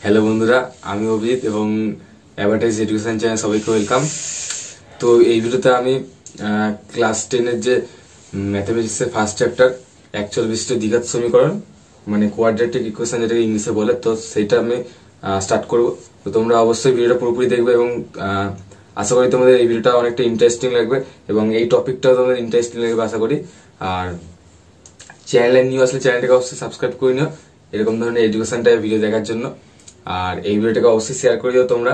Hello বন্ধুরা, আমি অভিজিৎ এবং অ্যাডভার্টাইজ এডুকেশন চ্যানেল সবাইকে ওয়েলকাম। তো এই ভিডিওতে আমি ক্লাস 10-এর যে ম্যাথামেটিক্সের ফার্স্ট চ্যাপ্টার অ্যাকচুয়াল বিশিষ্ট দ্বিঘাত সমীকরণ মানে কোয়াড্রেটিক ইকুয়েশন যেটাকে ইংলিশে বলে, তো সেইটা আমি স্টার্ট করব। তো তোমরা অবশ্যই ভিডিওটা পুরোপুরি দেখবে এবং আশা করি তোমাদের এই ভিডিওটা অনেকটা ইন্টারেস্টিং লাগবে এবং এই টপিকটাও তোমাদের ইন্টারেস্টিং লাগবে আশা করি। আর চ্যানেলে নিউ আসলে চ্যানেলটাকে অবশ্যই সাবস্ক্রাইব করে নিও এরকম ধরনের এডুকেশন টাইপ ভিডিও দেখার জন্য। আর এই ভিডিওটাকে অবশ্যই শেয়ার করে দিও তোমরা।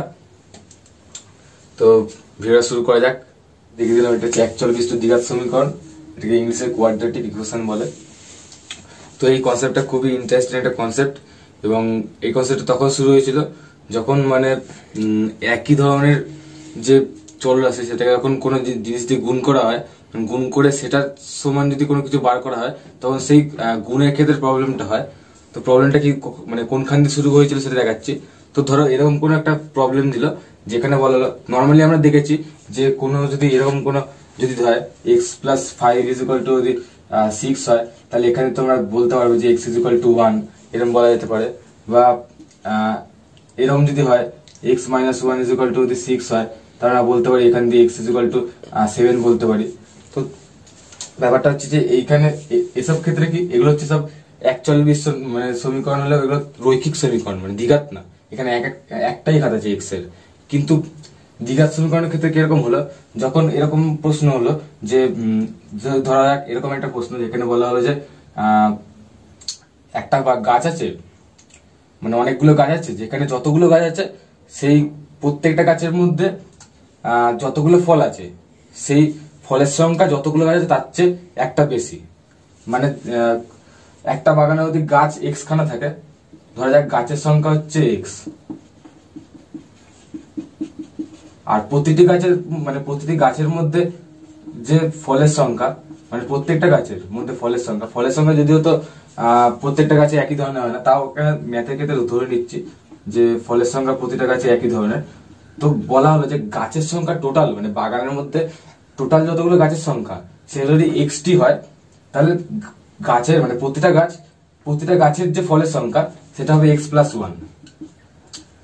তো ভিডিওটা শুরু করা যাক। দেখে দিলাম এটা হচ্ছে অ্যাকচুয়াল বিশিষ্ট দ্বিঘাত সমীকরণ, এটাকে ইংলিশে কোয়াড্রেটিক ইকুয়েশন বলে। তো এই কনসেপ্টটা খুবই ইন্টারেস্টিং একটা কনসেপ্ট এবং এই কনসেপ্টটা তখন শুরু হয়েছিল যখন মানে একই ধরনের যে চলরাশি সেটাকে যখন কোনো জিনিস দিয়ে গুণ করা হয়, গুণ করে সেটার সমান যদি কোনো কিছু বার করা হয় তখন সেই গুণের ক্ষেত্রে প্রবলেমটা হয়। তো প্রবলেমটা কি মানে কোনখান দিয়ে শুরু হয়েছিল সেটা দেখাচ্ছি। তো ধরো এরকম কোনো একটা প্রবলেম দিল যেখানে বলা হলো, নর্মালি আমরা দেখেছি যে কোনো যদি এরকম কোনো যদি হয় x plus 5 is equal to যদি 6 হয়, তাহলে এখানে তোমরা বলতে পারবে যে এক্স ইজ ইকুয়াল টু 1 এরকম বলা যেতে পারে। বা এরকম যদি হয় x minus 1 is equal to যদি 6 হয়, তাহলে আমরা বলতে পারি এখান দিয়ে এক্স ইজ ইকুয়াল টু 7 বলতে পারি। তো ব্যাপারটা হচ্ছে যে এইখানে এসব ক্ষেত্রে কি এগুলো হচ্ছে সব অ্যাকচুয়াল বিশিষ্ট মানে সমীকরণ হলে এগুলো রৈখিক সমীকরণ মানে দ্বিঘাত না। এখানে একটাই ঘাত আছে এক্স এর। কিন্তু দ্বিঘাত সমীকরণের ক্ষেত্রে কিরকম হলো, যখন এরকম প্রশ্ন হলো যে ধরা যাক এরকম একটা প্রশ্ন যেখানে বলা হলো যে একটা গাছ আছে, মানে অনেকগুলো গাছ আছে, যেখানে যতগুলো গাছ আছে সেই প্রত্যেকটা গাছের মধ্যে যতগুলো ফল আছে সেই ফলের সংখ্যা যতগুলো গাছ আছে তার চেয়ে একটা বেশি। মানে একটা বাগানে যদি গাছ এক্স খানা থাকে, ধরা যাক গাছের সংখ্যা হচ্ছে এক্স, আর প্রতিটি গাছের মধ্যে যে ফলের সংখ্যা মানে প্রত্যেকটা গাছের মধ্যে ফলের সংখ্যা যদিও তো প্রত্যেকটা গাছে একই ধরনের হয় না, তাও ম্যাথের ক্ষেত্রে ধরে নিচ্ছি যে ফলের সংখ্যা প্রতিটা গাছে একই ধরনের। তো বলা হলো যে গাছের সংখ্যা টোটাল মানে বাগানের মধ্যে টোটাল যতগুলো গাছের সংখ্যা সেটা যদি এক্সটি হয়, তাহলে গাছের মানে প্রতিটা গাছের যে ফলের সংখ্যা সেটা হবে এক্স প্লাস 1।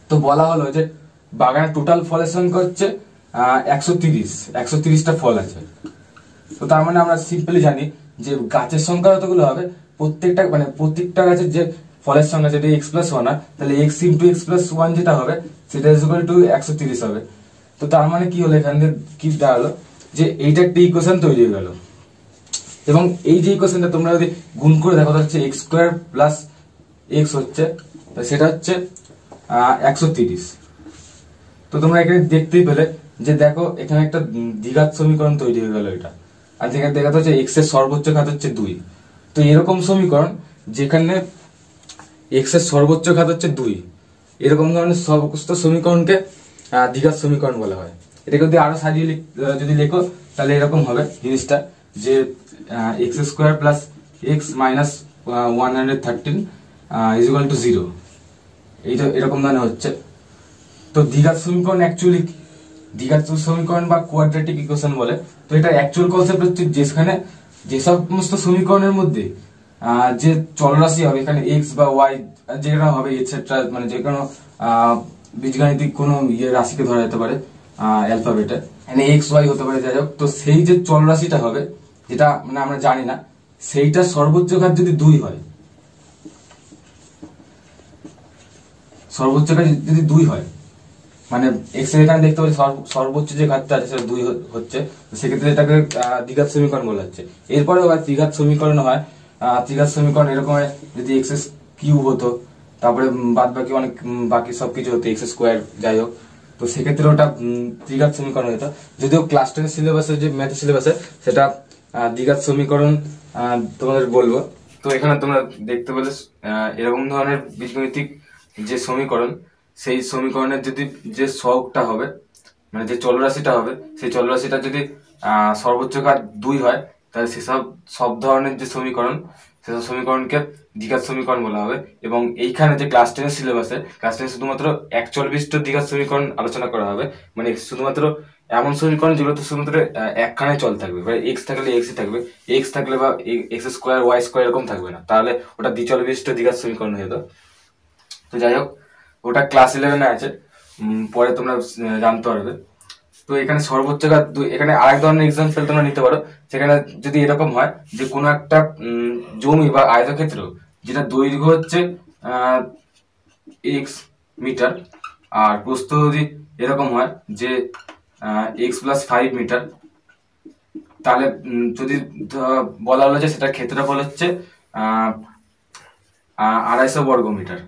তো বলা হলো যে বাগানের টোটাল ফলের সংখ্যা হচ্ছে 130টা ফল আছে। তো তার মানে আমরা সিম্পলি জানি যে গাছের সংখ্যা যতগুলো হবে প্রত্যেকটা গাছের যে ফলের সংখ্যা যেটা এক্স প্লাস 1 হয়, তাহলে এক্স ইন্টু এক্স প্লাস 1 যেটা হবে সেটা ইজ ইকুয়াল টু 130 হবে। তো তার মানে কি হলো, এখান থেকে কি দাঁড়ালো যে এইটা একটা ইকুয়েশন তৈরি হয়ে গেল। এবং এই যে ইকুয়েশনটা তোমরা যদি গুণ করে দেখো হচ্ছে এক্স স্কোয়ার প্লাস এক্স হচ্ছে, সেটা হচ্ছে 130। তো তোমরা এখানে দেখতেই পেলে যে দেখো এখানে একটা দ্বিঘাত সমীকরণ তৈরি হয়ে গেল এটা। আর যেখানে দেখাতে হচ্ছে এক্স এর সর্বোচ্চ ঘাত হচ্ছে 2। তো এরকম সমীকরণ যেখানে এক্স এর সর্বোচ্চ ঘাত হচ্ছে 2, এরকম ধরনের সমস্ত সমীকরণকে দ্বিঘাত সমীকরণ বলা হয়। এটাকে যদি আরো সাজিয়ে যদি লেখো তাহলে এরকম হবে জিনিসটা যে x square plus x minus 113 is equal two 0, এইটা এরকম ধরনের হচ্ছে। তো দ্বিঘাত সমীকরণ অ্যাকচুয়ালি দ্বিঘাত সমীকরণ বা কোয়াড্রেটিক ইকুয়েশন বলে। তো এটা অ্যাকচুয়াল কনসেপ্ট হচ্ছে যেখানে যে সমস্ত সমীকরণের মধ্যে যে চলরাশি হবে এখানে এক্স বা ওয়াই যেটা হবে এটসেট্রা, মানে যে কোনো বীজগাণিতিক কোনো রাশিকে ধরা যেতে পারে অ্যালফাবেটে, এখানে এক্স ওয়াই হতে পারে যাই হোক। তো সেই যে চলরাশিটা হবে যেটা মানে আমরা জানি না, সেইটা সর্বোচ্চ ঘাত যদি 2 হয়, সর্বোচ্চ ঘাত যদি 2 হয় মানে এক্স এর এখানে দেখতে পাচ্ছি সর্বোচ্চ যে ঘাতটা আছে সেটা 2 হচ্ছে, সেক্ষেত্রে এটাকে দ্বিঘাত সমীকরণ বলা হচ্ছে। এরপরে দ্বিঘাত সমীকরণ হয়, দ্বিঘাত সমীকরণ এরকম যদি এক্স কিউব হতো, তারপরে বাদ বাকি অনেক বাকি সবকিছু হতো এক্স স্কোয়ার যাই হোক, তো সেক্ষেত্রে ওটা দ্বিঘাত সমীকরণ হতো। যদিও ক্লাস 10 সিলেবাসে যে ম্যাথ সিলেবাসে সেটা দ্বিঘাত সমীকরণ তোমাদের বলবো। তো এখানে তোমরা দেখতে পেলে এরকম ধরনের বীজগণিতিক যে সমীকরণ, সেই সমীকরণের যদি যে সহগটা হবে মানে যে চলরাশিটা হবে সেই চলরাশিটা যদি সর্বোচ্চ ঘাত 2 হয়, তাহলে সব ধরনের যে সমীকরণ সেসব সমীকরণকে দ্বিঘাত সমীকরণ বলা হবে। এবং এইখানে যে ক্লাস 10 সিলেবাসে শুধুমাত্র অ্যাকচুয়াল বিশিষ্ট দ্বিঘাত সমীকরণ আলোচনা করা হবে, মানে শুধুমাত্র এমন সমীকরণ যেগুলোতে শুধুমাত্র একখানে চল থাকবে, এক্স থাকলে এক্সই থাকবে, এক্স থাকলে বা এক্স স্কোয়ার ওয়াই স্কোয়ার এরকম থাকবে না, তাহলে ওটা দ্বিচল বিশিষ্ট দ্বিঘাত সমীকরণ হয়ে যেত। তো যাই হোক, ওটা ক্লাস 11-এ আছে, পরে তোমরা জানতে পারবে। তো এখানে সর্বোচ্চ এখানে আরেক ধরনের এক্সাম্পল তোমরা নিতে পারো, সেখানে যদি এরকম হয় যে কোনো একটা জমি বা আয়তক্ষেত্র যেটা দৈর্ঘ্য হচ্ছে এক্স মিটার, আর প্রস্থ যদি এরকম হয় যে x+5 মিটার, তাহলে যদি বলা হলো যে সেটা ক্ষেত্রফল হচ্ছে 250 বর্গমিটার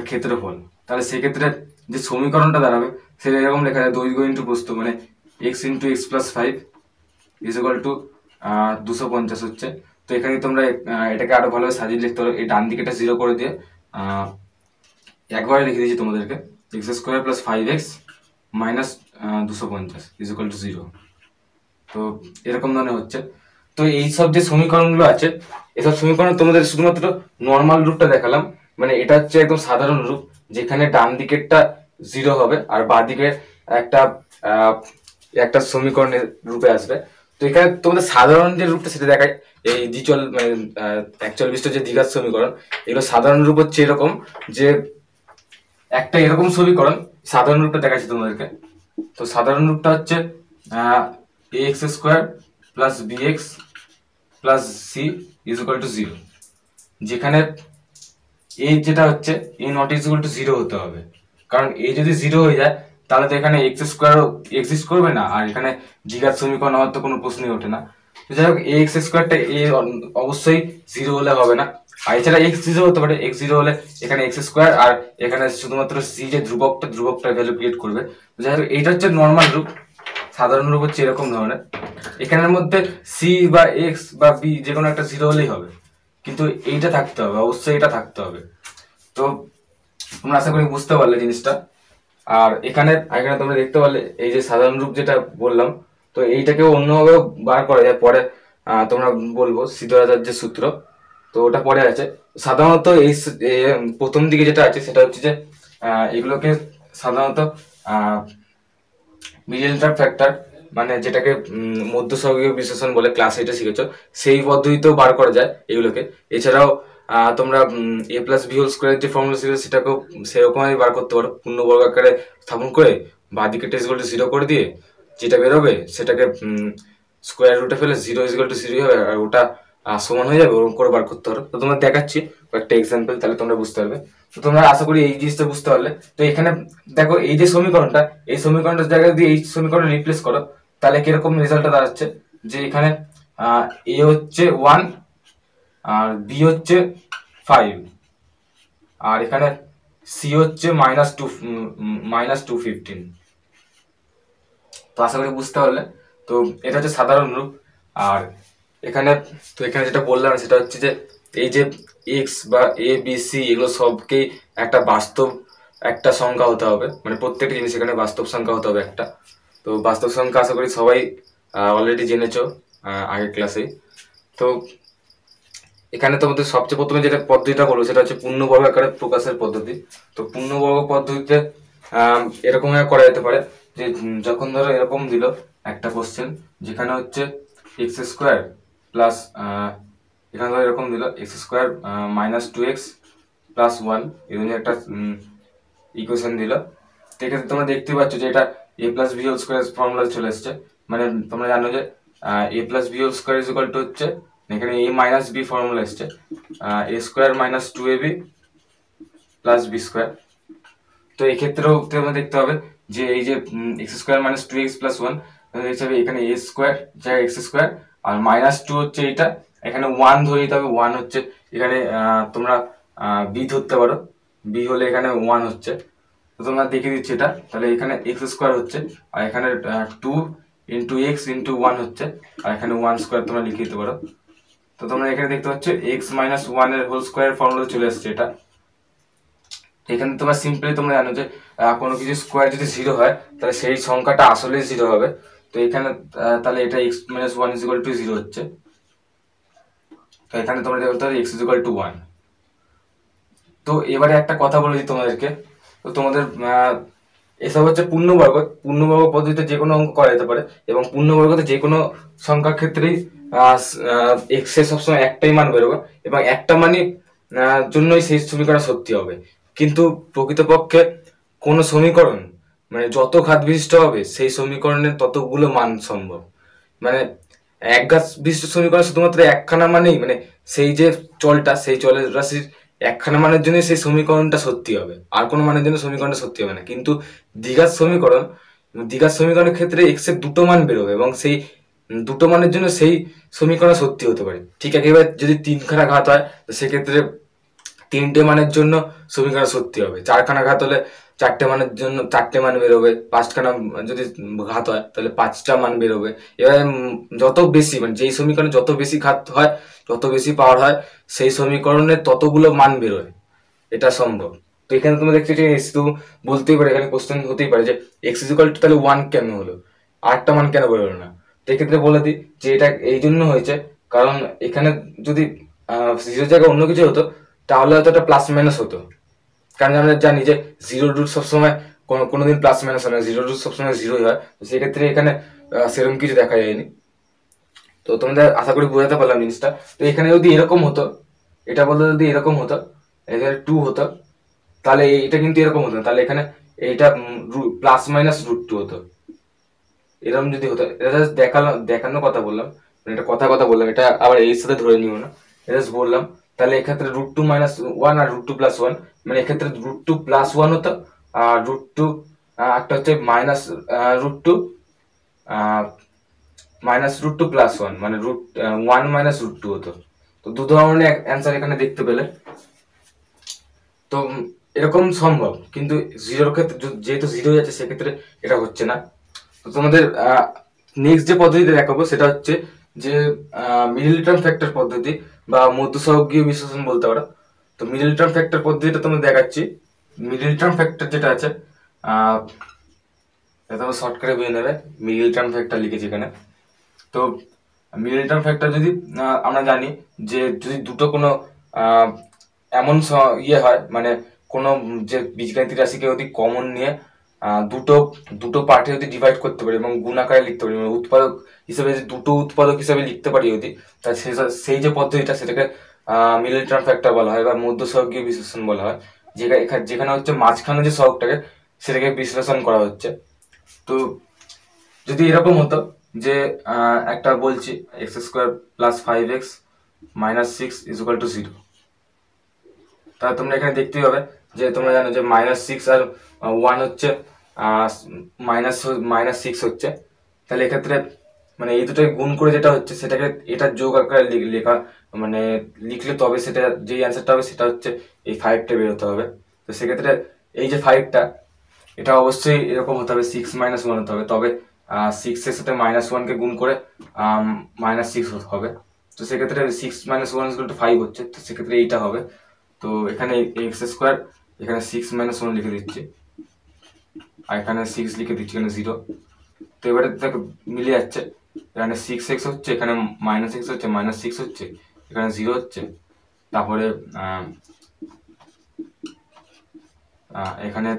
ক্ষেত্রফল, তাহলে সেক্ষেত্রে যে সমীকরণটা দাঁড়াবে সেটা এরকম লেখা যায়, দৈর্ঘ্য ইন্টু প্রস্থ মানে x × x+5 = 250 হচ্ছে। তো এখানে তোমরা এটাকে আরো ভালোভাবে সাজিয়ে লিখতে পারো, এই ডান দিকেটা 0 করে দিয়ে একবারে লিখে দিয়েছি তোমাদেরকে, x² + 5x - 250 = 0। তো এরকম ধরনের হচ্ছে। তো এইসব যে সমীকরণগুলো আছে, এসব সমীকরণ তোমাদের শুধুমাত্র নর্মাল রূপটা দেখালাম, মানে এটা হচ্ছে একদম সাধারণ রূপ, যেখানে ডান দিকেরটা 0 হবে আর বাঁ দিকে একটা একটা সমীকরণের রূপে আসবে। তো এখানে তোমাদের সাধারণ যে রূপটা সেটা দেখায়, এই দ্বিচল মানে অ্যাকচুয়াল বিশিষ্ট যে দ্বিঘাত সমীকরণ, এগুলো সাধারণ রূপ হচ্ছে এরকম যে একটা এরকম সমীকরণ, সাধারণ রূপটা দেখাচ্ছি তোমাদেরকে। তো সাধারণ রূপটা হচ্ছে ax² + bx + c = 0, যেখানে a যেটা হচ্ছে a ≠ 0 হতে হবে, কারণ a যদি 0 হয়ে যায় তাহলে তো এখানে x² এক্সিস্ট করবে না, আর এখানে দ্বিঘাত সমীকরণ হওয়ার তো কোনো প্রশ্নই ওঠে না। তো যাই হোক ax²টা a অবশ্যই 0 হলে হবে না, আর এছাড়া x 0 হতে পারে, x 0 হলে এখানে x², আর এখানে শুধুমাত্র c যে ধ্রুবকটা ভ্যালু ক্রিয়েট করবে। যাই হোক এইটা হচ্ছে নর্মাল রূপ, সাধারণ রূপ হচ্ছে এরকম ধরনের, এখানের মধ্যে c বা x বা b যে কোনো একটা 0 হলেই হবে, কিন্তু এইটা থাকতে হবে, অবশ্যই এটা থাকতে হবে। তো তোমরা আশা করি বুঝতে পারলে জিনিসটা। আর এখানে তোমরা দেখতে পারলে এই যে সাধারণ রূপ যেটা বললাম, তো এইটাকেও অন্যভাবেও বার করা যায়, পরে তোমরা বলবো সিদ্ধরাচার্যের যে সূত্র, তো ওটা পরে আছে। সাধারণত এই প্রথম দিকে যেটা আছে সেটা হচ্ছে যে এগুলোকে সাধারণত মিডল টার্ম ফ্যাক্টর মানে যেটাকে মধ্যস্বর্গীয় বিশ্লেষণ বলে, ক্লাস 8-এ শিখেছো, সেই পদ্ধতিতেও বার করা যায় এগুলোকে। এছাড়াও তোমরা a+b² যে ফর্মুলা ছিল সেটাকেও সেরকমই বার করতে পারো, পূর্ণবর্গ আকারে স্থাপন করে বাঁদিকে = 0 করে দিয়ে যেটা বেরোবে সেটাকে স্কোয়ার রুটে ফেলে 0 = 0 হবে, আর ওটা সমান হয়ে যাবে, ওরকম করে বার করতে পারো। তো তোমরা দেখাচ্ছি কয়েকটা এক্সাম্পল, তাহলে তোমরা বুঝতে পারবে। তো তোমরা আশা করি এই জিনিসটা বুঝতে পারলে। তো এখানে দেখো এই যে সমীকরণটা, এই সমীকরণটার জায়গায় যদি এই সমীকরণ রিপ্লেস করো তাহলে কিরকম রেজাল্টটা দাঁড়াচ্ছে, যে এখানে a হচ্ছে 1 আর b হচ্ছে 5 আর এখানে c হচ্ছে -215। তো আশা করি বুঝতে পারলে। তো এটা হচ্ছে সাধারণ রূপ। আর এখানে যেটা বললাম সেটা হচ্ছে যে এই যে এক্স বা এ বি সি এগুলো সবকেই একটা বাস্তব একটা সংখ্যা হতে হবে, মানে প্রত্যেকটা জিনিস এখানে বাস্তব সংখ্যা হতে হবে একটা। তো বাস্তব সংখ্যা আশা করি সবাই অলরেডি জেনেছো আগের ক্লাসে। তো এখানে তোমাদের সবচেয়ে প্রথমে যেটা পদ্ধতিটা বলবো সেটা হচ্ছে পূর্ণবর্গ আকারে প্রকাশের পদ্ধতি। তো পূর্ণবর্গ পদ্ধতিতে এরকম করা যেতে পারে যে যখন ধরো এরকম দিল একটা কোশ্চেন যেখানে হচ্ছে x² প্লাস এখানে ধরো এরকম দিল x² - 2x + 1 এরকম একটা ইকুয়েশন দিল। তো এক্ষেত্রে তোমরা দেখতে পাচ্ছ যে এটা a+b² ফর্মুলা চলে এসছে, মানে তোমরা জানো যে a+b² হচ্ছে এখানে a - b ফর্মুলা এসছে a² - 2ab + b²। তো এই ক্ষেত্রেও তোমরা দেখতে হবে যে এই যে x² - 2x + 1 হিসাবে এখানে a² জায়গায় x² আর -2 হচ্ছে এটা, এখানে 1 ধরে নিতে হবে, 1 হচ্ছে এখানে তোমরা b ধরতে পারো, b হলে এখানে 1 হচ্ছে। তো তোমরা দেখে দিচ্ছি এটা, তাহলে এখানে x² হচ্ছে আর এখানে 2 × x × 1 হচ্ছে, আর এখানে 1² তোমরা লিখে দিতে পারো। তো তোমরা এখানে দেখতে পাচ্ছ x - 1 এর হোল স্কয়ার ফর্মুলা চলে আসছে এটা। এখানে তোমরা সিম্পলি তোমরা জানো যে কোনো কিছু স্কোয়ার যদি 0 হয় তাহলে সেই সংখ্যাটা আসলে 0 হবে। তো এখানে তাহলে এটা x - 1 = 0 হচ্ছে। তো এখানে তোমরা বলতে পারো x = 1। তো এবারে একটা কথা বলেছি তোমাদেরকে, তো তোমাদের এসব হচ্ছে পূর্ণবর্গ পদ্ধতিতে যে কোনো অঙ্ক করা যেতে পারে, এবং পূর্ণবর্গতে যে কোনো সংখ্যার ক্ষেত্রেই এক্স এর সবসময় একটাই মান বেরোবে এবং একটা মানই জন্যই সেই সমীকরণ সত্যি হবে। কিন্তু প্রকৃতপক্ষে কোনো সমীকরণ মানে যত ঘাত বিশিষ্ট হবে সেই সমীকরণের ততগুলো মান সম্ভব। মানে এক ঘাত বিশিষ্ট সমীকরণ শুধুমাত্র একখানা মানেই মানে সেই যে চলটা সেই চলের রাশির একখানা মানের জন্য সেই সমীকরণটা সত্যি হবে, আর কোনো মানের জন্য সমীকরণটা সত্যি হবে না। কিন্তু দ্বিঘাত সমীকরণের ক্ষেত্রে এক্স এর দুটো মান বেরোবে এবং সেই দুটো মানের জন্য সেই সমীকরণ সত্যি হতে পারে। ঠিক একেবারে যদি তিনখানা ঘাত হয় তো সেক্ষেত্রে তিনটে মানের জন্য সমীকরণ সত্যি হবে, চারখানা ঘাত হলে চারটে মানের জন্য চারটে মান বেরোবে, পাঁচখানা যদি ঘাত হয় তাহলে পাঁচটা মান বেরোবে। এবার যত বেশি মানে যেই সমীকরণে যত বেশি ঘাত হয়, যত বেশি পাওয়ার হয়, সেই সমীকরণের ততগুলো মান বেরোয়, এটা সম্ভব। তো এখানে তুমি দেখছি যে শুধু বলতেই পারে, এখানে কোশ্চেন হতেই পারে যে এক্স ইকুয়াল টু তাহলে 1 কেন হলো, আরেকটা মান কেন বেরোলো না। তো এক্ষেত্রে বলে দিই যে এটা এই জন্য হয়েছে কারণ এখানে যদি 0 জায়গায় অন্য কিছু হতো তাহলে হয়তো এটা প্লাস মাইনাস হতো, কারণ আমরা জানি যে জিরো রুট সবসময় কোনোদিন প্লাস মাইনাস হয় না, জিরো রুট সবসময় জিরোই হয়। তো সেক্ষেত্রে এখানে সেরকম কিছু দেখা যায়নি। তো তোমাদের আশা করি বোঝাতে পারলাম জিনিসটা। তো এখানে যদি এরকম হতো, এটা বলতে যদি এরকম হতো, এখানে 2 হতো, তাহলে এটা কিন্তু এরকম হতো না, তাহলে এখানে এইটা প্লাস মাইনাস √2 হতো। এরকম যদি হতো, এটা জাস্ট দেখানোর কথা বললাম, মানে এটা কথা বললাম, এটা আবার এর সাথে ধরে নিও না, এটা জাস্ট বললাম। তাহলে এক্ষেত্রে √2 - 1 আর √2 + 1, মানে এক্ষেত্রে √2 + 1 হতো, আর √2 একটা হচ্ছে √2 -√2 + 1 মানে √1 - √2 হতো। তো দু ধরনের অ্যান্সার এখানে দেখতে পেলে। তো এরকম সম্ভব, কিন্তু জিরোর ক্ষেত্রে যেহেতু জিরো যাচ্ছে সেক্ষেত্রে এটা হচ্ছে না। তো তোমাদের নেক্সট যে পদ্ধতিটা দেখাবো সেটা হচ্ছে যে মিডল টার্ম ফ্যাক্টর পদ্ধতি বা মধ্যসহগীয় বিশ্লেষণ বলতে পারো। তো মিডল টার্ম ফ্যাক্টর পদ্ধতিটা তোমাদের দেখাচ্ছি। মিডল টার্ম ফ্যাক্টর যেটা আছে তোমরা শর্টকাটে বুঝে নেবে, মিডল টার্ম ফ্যাক্টর লিখেছি এখানে। তো মিডল টার্ম ফ্যাক্টর যদি আমরা জানি যে যদি দুটো কোনো এমন ইয়ে হয় মানে কোনো যে বীজগাণিতিক রাশিকে যদি কমন নিয়ে দুটো দুটো পার্টে যদি ডিভাইড করতে পারি এবং গুণ আকারে লিখতে পারি, মানে উৎপাদক হিসেবে যদি দুটো উৎপাদক হিসেবে লিখতে পারি যদি, তাহলে সেই যে পদ্ধতিটা সেটাকে মিডল টার্ম ফ্যাক্টর বলা হয় বা মধ্যসহগীয় বিশ্লেষণ বলা হয়। যেখানে হচ্ছে মাঝখানে যে সহগটাকে সেটাকে বিশ্লেষণ করা হচ্ছে। তো যদি এরকম হতো যে একটা বলছি x² + 5x - 6 = 0, তাহলে তোমরা এখানে দেখতেই হবে যে তোমরা জানো যে -6 আর 1 হচ্ছে -6 হচ্ছে। তাহলে এক্ষেত্রে মানে এই দুটোকে গুণ করে যেটা হচ্ছে সেটাকে এটা যোগ আকারে লেখা মানে লিখলে তবে সেটা যে অ্যান্সারটা হবে সেটা হচ্ছে এই 5টা বেরোতে হবে। তো সেক্ষেত্রে এই যে 5টা এটা অবশ্যই এরকম হতে হবে, 6 - 1 হতে হবে, তবে 6 এর সাথে -1কে গুণ করে -6 হবে। তো সেক্ষেত্রে 6 - 1 = 5 হচ্ছে, তো সেক্ষেত্রে এইটা হবে। তো এখানে x², এখানে 6 - 1 লিখে দিচ্ছি, আর এখানে 6 লিখে দিচ্ছি, এখানে 0। তো এবারে দেখো মিলে যাচ্ছে, এখানে 6x হচ্ছে, এখানে -x হচ্ছে, -6 হচ্ছে, এখানে 0 হচ্ছে। তারপরে এখানে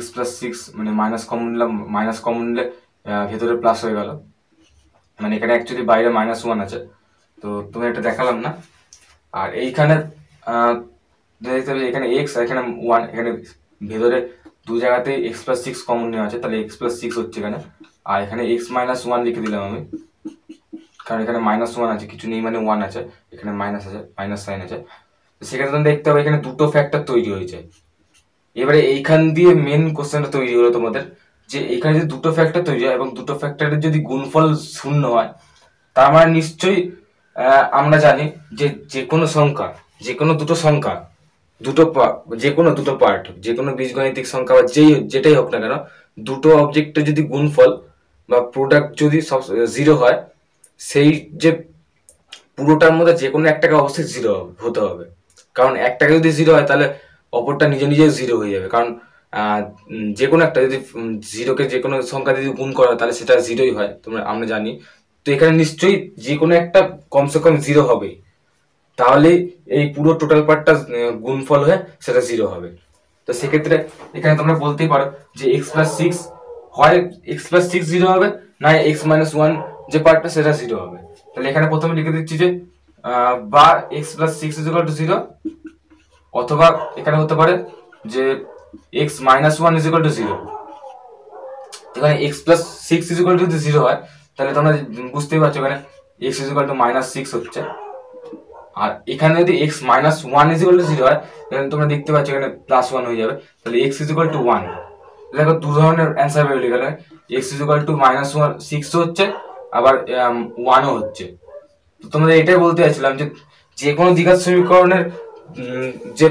x + 6 মানে মাইনাস কমন নিলে ভেতরে প্লাস হয়ে গেল, মানে এখানে অ্যাকচুয়ালি বাইরে -1 আছে। তো তুমি এটা দেখালাম না। আর এইখানে দেখতে হবে এখানে x আর এখানে 1, এখানে ভেতরে দু জায়গাতেই x + 6 কমন নেওয়া আছে, তাহলে x + 6 হচ্ছে এখানে। আর এখানে x - 1 লিখে দিলাম আমি, কারণ এখানে -1 আছে, কিছু নেই মানে 1 আছে, এখানে মাইনাস আছে, মাইনাস সাইন আছে। তো সেক্ষেত্রে দেখতে হবে এখানে দুটো ফ্যাক্টর তৈরি হয়েছে। এবারে এইখান দিয়ে মেন কোশ্চেনটা তৈরি হলো তোমাদের, যে এখানে যদি দুটো ফ্যাক্টর তৈরি হয় এবং দুটো ফ্যাক্টরের যদি গুণফল 0 হয়, তার মানে নিশ্চয়ই আমরা জানি যে যে কোনো সংখ্যা, যে কোনো দুটো সংখ্যা, যে কোনো দুটো পার্ট, যে কোনো বীজগণিতিক সংখ্যা বা যেটাই হোক না কেন, দুটো অবজেক্টের যদি গুণফল বা প্রোডাক্ট যদি সব 0 হয়, সেই যে পুরোটার মধ্যে যে কোনো একটাকে অবশ্যই 0 হতে হবে। কারণ একটাকে যদি 0 হয় তাহলে অপরটা নিজে নিজে 0 হয়ে যাবে, কারণ যে কোনো একটা যদি 0কে যে কোনো সংখ্যা যদি গুণ করা হয় তাহলে সেটা 0ই হয়, আমরা জানি। তো এখানে নিশ্চয়ই যে কোনো একটা কমসে কম 0 হবেই, তাহলে এই পুরো টোটাল পার্টটা গুণফল হয়ে সেটা 0 হবে। তো সেক্ষেত্রে এখানে তোমরা বলতেই পারো যে x + 6 হয়, x + 6 0 হবে, না x - 1 যে পার্টটা সেটা 0 হবে। তাহলে এখানে প্রথমে লিখে দিচ্ছি যে বা x + 6 = 0, অথবা এখানে হতে পারে যে x minus one is equal to zero. এখানে x plus six is equal to যদি জিরো হয় তাহলে তোমরা বুঝতেই পারছো এখানে x is equal to minus six হচ্ছে। আর এখানে যদি x minus one is equal to zero হয় তাহলে তোমরা দেখতে পাচ্ছ এখানে প্লাস ওয়ান হয়ে যাবে, তাহলে x is equal to one. দেখো দু ধরনের অ্যান্সার বেরিয়ে গেল, x is equal to minus one সিক্সও হচ্ছে আবার ওয়ানও হচ্ছে। তো তোমাদের এটাই বলতে চাইছিলাম যে কোনো দ্বিঘাত সমীকরণের যে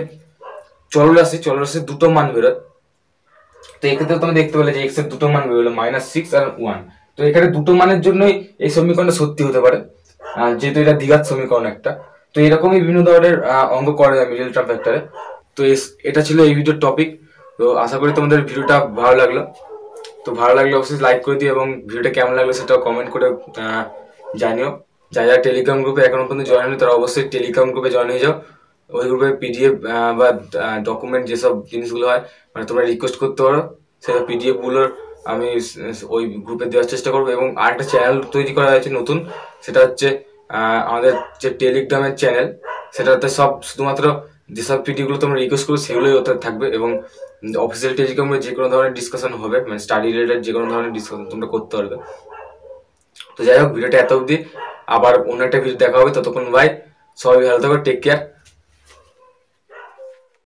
চলরাশির দুটো মান বেরোয়। তো এক্ষেত্রে তুমি দেখতে পেলে যে এক্স এর দুটো মান বেরোলো মাইনাস সিক্স আর ওয়ান। তো এখানে দুটো মানের জন্যই এই সমীকরণটা সত্যি হতে পারে, যেহেতু এটা দ্বিঘাত সমীকরণ একটা। তো এরকমই বিভিন্ন ধরনের অঙ্ক করে যায় মিডল টার্ম ফ্যাক্টরে। তো এটা ছিল এই ভিডিওর টপিক। তো আশা করি তোমাদের ভিডিওটা ভালো লাগলো। তো ভালো লাগলে অবশ্যই লাইক করে দিও এবং ভিডিওটা কেমন লাগলো সেটাও কমেন্ট করে জানিও। যারা টেলিগ্রাম গ্রুপে এখনো পর্যন্ত জয়েন হয়নি তারা অবশ্যই টেলিগ্রাম গ্রুপে জয়েন হয়ে যাও। ওই গ্রুপে পিডিএফ বা ডকুমেন্ট যেসব জিনিসগুলো হয় মানে তোমরা রিকোয়েস্ট করতে পারো, সেটা পিডিএফ গুলোর আমি ওই গ্রুপে দেওয়ার চেষ্টা করবো। এবং আরেকটা চ্যানেল তৈরি করা হয়েছে নতুন, সেটা হচ্ছে আমাদের যে টেলিগ্রামের চ্যানেল, সেটাতে সব শুধুমাত্র যেসব পিডিএফগুলো তোমরা রিকোয়েস্ট করো সেগুলোই ওতে থাকবে এবং অফিসিয়াল টেলিগ্রামে যে কোনো ধরনের ডিসকাশন হবে, মানে স্টাডি রিলেটেড যে কোনো ধরনের ডিসকাশন তোমরা করতে পারবে। তো যাই হোক, ভিডিওটা এত অবধি, আবার অন্য একটা ভিডিও দেখা হবে। ততক্ষণ বাই, সবাই ভালো থাকো, টেক কেয়ার।